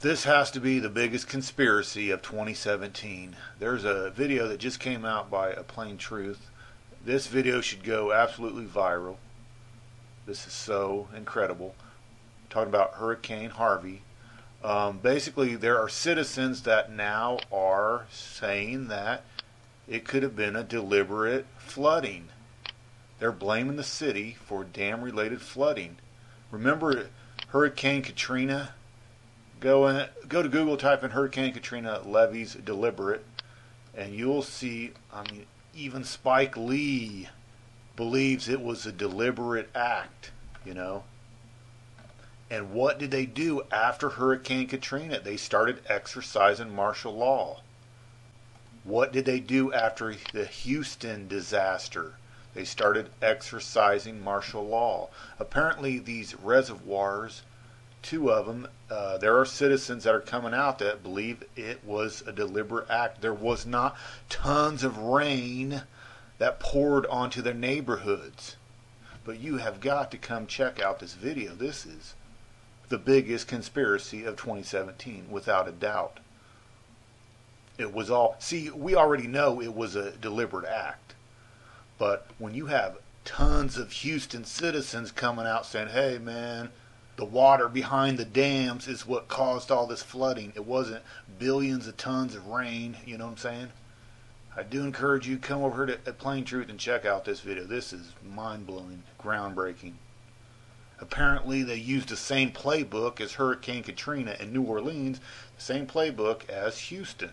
This has to be the biggest conspiracy of 2017. There's a video that just came out by A Plain Truth. This video should go absolutely viral. This is so incredible. Talking about Hurricane Harvey. Basically, there are citizens that now are saying that it could have been a deliberate flooding. They're blaming the city for dam-related flooding. Remember Hurricane Katrina? Go to Google, type in Hurricane Katrina levees deliberate, and you'll see, even Spike Lee believes it was a deliberate act, And what did they do after Hurricane Katrina? They started exercising martial law. What did they do after the Houston disaster? They started exercising martial law. Apparently these reservoirs, two of them, there are citizens that are coming out that believe it was a deliberate act. There was not tons of rain that poured onto their neighborhoods. But you have got to come check out this video. This is the biggest conspiracy of 2017, without a doubt. It was all, see, we already know it was a deliberate act. But when you have tons of Houston citizens coming out saying, hey man, the water behind the dams is what caused all this flooding. It wasn't billions of tons of rain, you know what I'm saying? I do encourage you to come over here to Plain Truth and check out this video. This is mind-blowing, groundbreaking. Apparently they used the same playbook as Hurricane Katrina in New Orleans, the same playbook as Houston.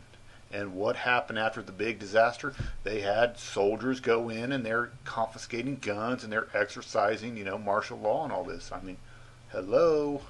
And what happened after the big disaster? They had soldiers go in and they're confiscating guns and they're exercising, martial law and all this. Hello.